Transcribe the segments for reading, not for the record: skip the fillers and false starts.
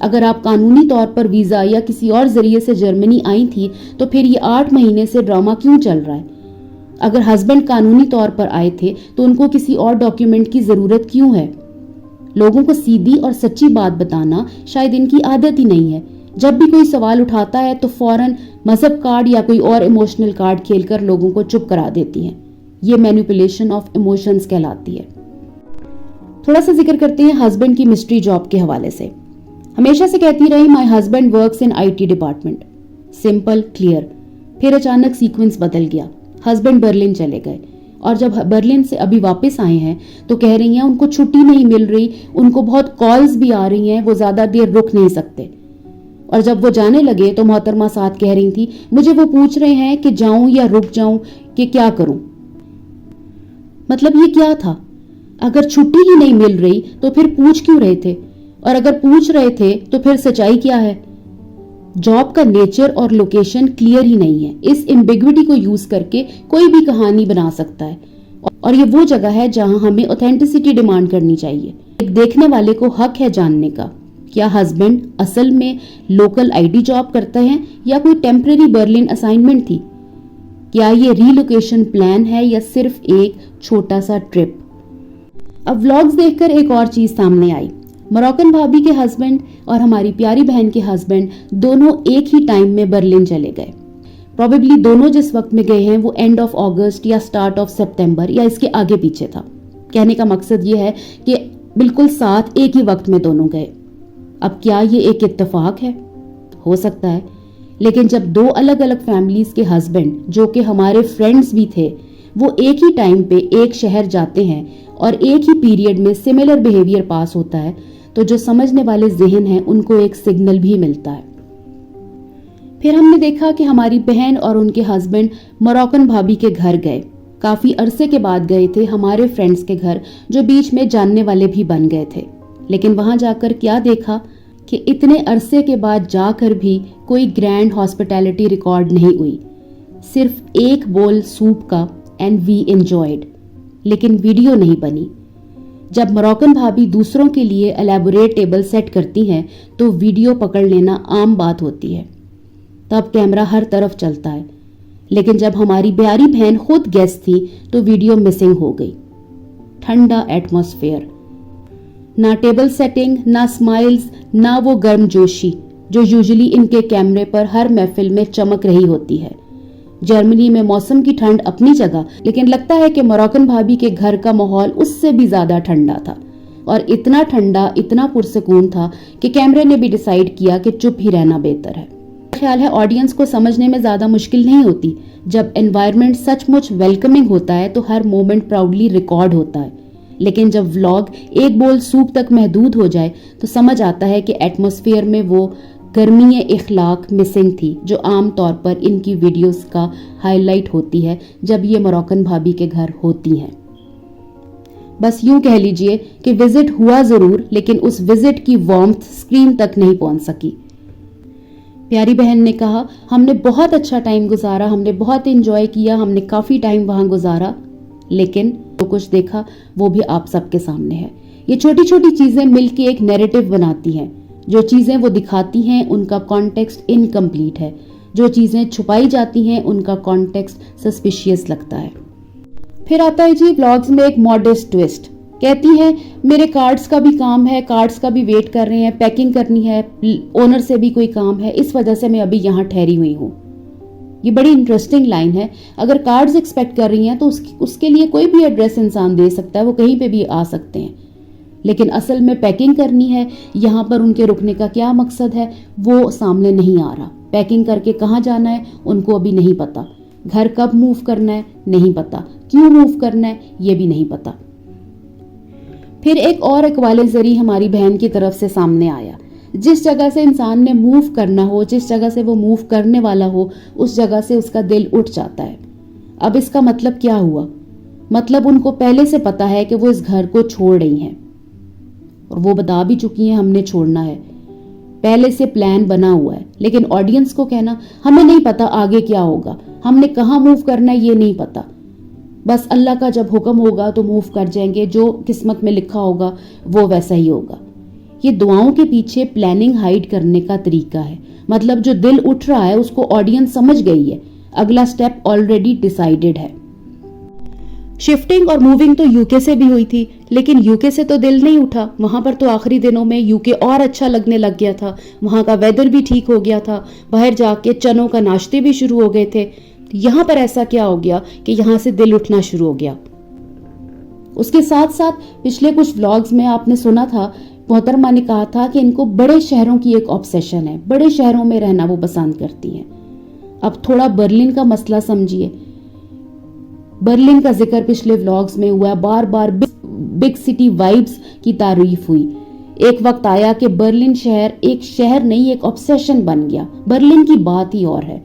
اگر آپ قانونی طور پر ویزا یا کسی اور ذریعے سے جرمنی آئی تھی تو پھر یہ 8 مہینے سے ڈرامہ کیوں چل رہا ہے؟ اگر ہسبینڈ قانونی طور پر آئے تھے تو ان کو کسی اور ڈاکیومنٹ کی ضرورت کیوں ہے؟ لوگوں کو سیدھی اور سچی بات بتانا شاید ان کی عادت ہی نہیں ہے. جب بھی کوئی سوال اٹھاتا ہے تو فوراً مذہب کارڈ یا کوئی اور ایموشنل کارڈ کھیل کر لوگوں کو چپ کرا دیتی ہیں. یہ مینیپولیشن آف ایموشنز کہلاتی ہے. تھوڑا سا ذکر کرتے ہیں ہسبینڈ کی مسٹری جاب کے حوالے سے. ہمیشہ سے کہتی رہی my husband works in IT department. Simple clear. پھر اچانک سیکوینس بدل گیا. ہسبینڈ برلن چلے گئے اور جب برلن سے ابھی واپس آئے ہیں تو کہہ رہی ہیں ان کو چھٹی نہیں مل رہی, ان کو بہت کالز بھی آ رہی ہیں, وہ زیادہ دیر رک نہیں سکتے. اور جب وہ جانے لگے تو محترمہ ساتھ کہہ رہی تھی مجھے وہ پوچھ رہے ہیں کہ جاؤں یا رک جاؤں, کہ کیا کروں. مطلب یہ کیا تھا؟ اگر چھٹی ہی نہیں مل رہی تو پھر پوچھ کیوں رہے تھے؟ اور اگر پوچھ رہے تھے تو پھر سچائی کیا ہے؟ جاب کا نیچر اور لوکیشن کلیئر ہی نہیں ہے. اس ایمبیگوٹی کو یوز کر کے کوئی بھی کہانی بنا سکتا ہے, اور یہ وہ جگہ ہے جہاں ہمیں اوتھینٹسٹی ڈیمانڈ کرنی چاہیے. ایک دیکھنے والے کو حق ہے جاننے کا کیا ہسبینڈ اصل میں لوکل ID جاب کرتے ہیں یا کوئی ٹیمپرری برلن اسائنمنٹ تھی. کیا یہ ری لوکیشن پلان ہے یا صرف ایک چھوٹا سا ٹرپ. اب ولاگز دیکھ کر ایک اور چیز سامنے آئی. موراکن بھابی کے ہسبینڈ اور ہماری پیاری بہن کے ہسبینڈ دونوں ایک ہی ٹائم میں برلن چلے گئے. پروبیبلی دونوں جس وقت میں گئے ہیں وہ اینڈ آف اگست یا سٹارٹ آف سپتمبر یا اس کے آگے پیچھے تھا. کہنے کا مقصد یہ ہے کہ بالکل ساتھ ایک ہی وقت میں دونوں گئے. اب کیا یہ ایک اتفاق ہے؟ ہو سکتا ہے, لیکن جب دو الگ الگ فیملیز کے ہسبینڈ جو کہ ہمارے فرینڈز بھی تھے وہ ایک ہی ٹائم پہ ایک شہر جاتے ہیں اور ایک ہی پیریڈ میں سملر بیہیویئر پاس ہوتا ہے تو جو سمجھنے والے ذہن ہیں ان کو ایک سگنل بھی ملتا ہے. پھر ہم نے دیکھا کہ ہماری بہن اور ان کے ہسبینڈ موراکن بھابی کے گھر گئے. کافی عرصے کے بعد گئے تھے ہمارے فرینڈز کے گھر جو بیچ میں جاننے والے بھی بن گئے تھے. لیکن وہاں جا کر کیا دیکھا کہ اتنے عرصے کے بعد جا کر بھی کوئی گرینڈ ہاسپٹیلٹی ریکارڈ نہیں ہوئی. صرف ایک بول سوپ کا اینڈ وی انجوائڈ, لیکن ویڈیو نہیں بنی. جب موراکن بھابی دوسروں کے لیے الیبوریٹ ٹیبل سیٹ کرتی ہیں تو ویڈیو پکڑ لینا عام بات ہوتی ہے. تب کیمرہ ہر طرف چلتا ہے. لیکن جب ہماری پیاری بہن خود گیسٹ تھی تو ویڈیو مسنگ ہو گئی. ٹھنڈا ایٹماسفیئر, نہ ٹیبل سیٹنگ, نہ سمائلز, نہ وہ گرم جوشی جو یوزلی ان کے کیمرے پر ہر محفل میں چمک رہی ہوتی ہے. جرمنی میں موسم کی ٹھنڈ اپنی جگہ, لیکن لگتا ہے کہ موراکن بھابی کے گھر کا ماحول اس سے بھی زیادہ ٹھنڈا تھا, اور اتنا ٹھنڈا, اتنا پرسکون تھا کہ کیمرے نے بھی ڈیسائیڈ کیا کہ چپ ہی رہنا بہتر ہے. خیال ہے آڈینس کو سمجھنے میں زیادہ مشکل نہیں ہوتی. جب انوائرمنٹ سچ مچ ویلکمنگ ہوتا ہے تو ہر مومنٹ پراؤڈلی ریکارڈ ہوتا ہے. لیکن جب ولاگ ایک بول سوپ تک محدود ہو جائے تو سمجھ آتا ہے کہ ایٹماسفیئر میں وہ گرمی اخلاق مسنگ تھی جو عام طور پر ان کی ویڈیوز کا ہائی لائٹ ہوتی ہے جب یہ موراکن بھابی کے گھر ہوتی ہیں. بس یوں کہہ لیجئے کہ وزٹ ہوا ضرور, لیکن اس وزٹ کی وارمتھ اسکرین تک نہیں پہنچ سکی. پیاری بہن نے کہا ہم نے بہت اچھا ٹائم گزارا, ہم نے بہت انجوائے کیا, ہم نے کافی ٹائم وہاں گزارا, لیکن جو کچھ دیکھا وہ بھی آپ سب کے سامنے ہے. یہ چھوٹی چھوٹی چیزیں مل کے ایک نیریٹو بناتی ہیں. جو چیزیں وہ دکھاتی ہیں ان کا کانٹیکسٹ انکمپلیٹ ہے, جو چیزیں چھپائی جاتی ہیں ان کا کانٹیکسٹ سسپیشیس لگتا ہے. پھر آتا ہے جی ولاگز میں ایک ماڈسٹ ٹویسٹ. کہتی ہیں میرے کارڈز کا بھی کام ہے, کارڈز کا بھی ویٹ کر رہے ہیں, پیکنگ کرنی ہے, اونر سے بھی کوئی کام ہے, اس وجہ سے میں ابھی یہاں ٹھہری ہوئی ہوں. یہ بڑی انٹرسٹنگ لائن ہے. اگر کارڈز ایکسپیکٹ کر رہی ہیں تو اس کے لیے کوئی بھی ایڈریس انسان دے سکتا ہے, وہ کہیں پہ بھی آ سکتے ہیں. لیکن اصل میں پیکنگ کرنی ہے, یہاں پر ان کے رکنے کا کیا مقصد ہے وہ سامنے نہیں آ رہا. پیکنگ کر کے کہاں جانا ہے ان کو ابھی نہیں پتا. گھر کب موو کرنا ہے نہیں پتا, کیوں موو کرنا ہے یہ بھی نہیں پتا. پھر ایک اور اقوال زری ہماری بہن کی طرف سے سامنے آیا. جس جگہ سے انسان نے موو کرنا ہو, جس جگہ سے وہ موو کرنے والا ہو, اس جگہ سے اس کا دل اٹھ جاتا ہے. اب اس کا مطلب کیا ہوا؟ مطلب ان کو پہلے سے پتا ہے کہ وہ اس گھر کو چھوڑ رہی ہیں, اور وہ بتا بھی چکی ہیں ہم نے چھوڑنا ہے, پہلے سے پلان بنا ہوا ہے. لیکن آڈینس کو کہنا ہمیں نہیں پتا آگے کیا ہوگا, ہم نے کہاں موو کرنا ہے یہ نہیں پتا, بس اللہ کا جب حکم ہوگا تو موو کر جائیں گے, جو قسمت میں لکھا ہوگا وہ ویسا ہی ہوگا. یہ دعاؤں کے پیچھے پلاننگ ہائڈ کرنے کا طریقہ ہے. مطلب جو دل اٹھ رہا ہے اس کو آڈینس سمجھ گئی ہے, اگلا سٹیپ آلریڈی ڈیسائیڈڈ ہے. شفٹنگ اور موونگ تو یو کے سے بھی ہوئی تھی, لیکن یو کے سے تو دل نہیں اٹھا. وہاں پر تو آخری دنوں میں یو کے اور اچھا لگنے لگ گیا تھا. وہاں کا ویدر بھی ٹھیک ہو گیا تھا, باہر جا کے چنوں کا ناشتے بھی شروع ہو گئے تھے. یہاں پر ایسا کیا ہو گیا کہ یہاں سے دل اٹھنا شروع ہو گیا. اس کے ساتھ ساتھ پچھلے کچھ ولاگز میں آپ نے سنا تھا, محترمہ نے کہا تھا کہ ان کو بڑے شہروں کی ایک آبسیشن ہے, بڑے شہروں میں رہنا وہ پسند کرتی ہیں. اب تھوڑا برلن کا مسئلہ سمجھیے. برلن کا ذکر پچھلے ولاگز میں ہوا, بار بار بگ سٹی وائبز کی تعریف ہوئی. ایک وقت آیا کہ برلن شہر ایک شہر نہیں, ایک آبسیشن بن گیا. برلن کی بات ہی اور ہے.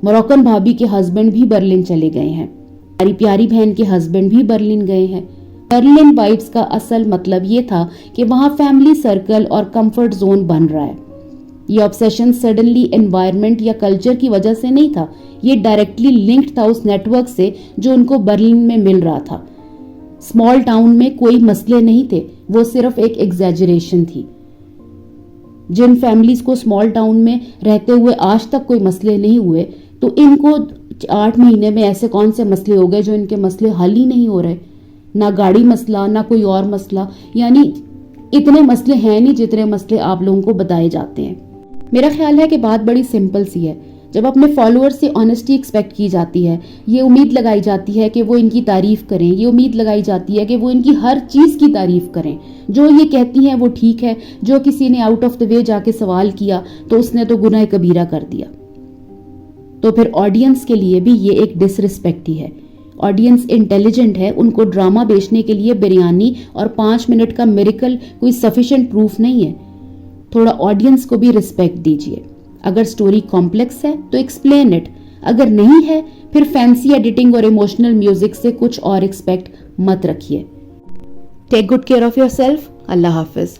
موروکن بھابی کے ہسبینڈ بھی برلن چلے گئے ہیں, ہماری پیاری بہن کے ہسبینڈ بھی برلن گئے ہیں. برلن وائبز کا اصل مطلب یہ تھا کہ وہاں فیملی سرکل اور کمفرٹ زون بن رہا ہے. یہ آبسیشن سڈنلی انوائرمنٹ یا کلچر کی وجہ سے نہیں تھا, یہ ڈائریکٹلی لنکڈ تھا اس نیٹ ورک سے جو ان کو برلن میں مل رہا تھا. اسمال ٹاؤن میں کوئی مسئلے نہیں تھے, وہ صرف ایک ایگزیجریشن تھی. جن فیملیز کو اسمال ٹاؤن میں رہتے ہوئے آج تک کوئی مسئلے نہیں ہوئے, تو ان کو 8 مہینے میں ایسے کون سے مسئلے ہو گئے جو ان کے مسئلے حل ہی نہیں ہو رہے. نہ گاڑی مسئلہ, نہ کوئی اور مسئلہ, یعنی اتنے مسئلے ہیں نہیں جتنے مسئلے آپ لوگوں کو بتائے جاتے ہیں. میرا خیال ہے کہ بات بڑی سمپل سی ہے. جب اپنے فالوور سے آنیسٹی ایکسپیکٹ کی جاتی ہے, یہ امید لگائی جاتی ہے کہ وہ ان کی تعریف کریں, یہ امید لگائی جاتی ہے کہ وہ ان کی ہر چیز کی تعریف کریں, جو یہ کہتی ہیں وہ ٹھیک ہے, جو کسی نے آؤٹ آف دا وے جا کے سوال کیا تو اس نے تو گناہ کبیرہ کر دیا. تو پھر آڈینس کے لیے بھی یہ ایک ڈس ریسپیکٹ ہی ہے. آڈینس انٹیلیجنٹ ہے, ان کو ڈرامہ بیچنے کے لیے بریانی اور 5 منٹ کا میریکل کوئی سفیشینٹ پروف نہیں ہے. تھوڑا آڈینس کو بھی ریسپیکٹ دیجیے. اگر سٹوری کمپلیکس ہے تو ایکسپلین اٹ, اگر نہیں ہے پھر فینسی ایڈیٹنگ اور ایموشنل میوزک سے کچھ اور ایکسپیکٹ مت رکھیے. Take good care of yourself. Allah حافظ.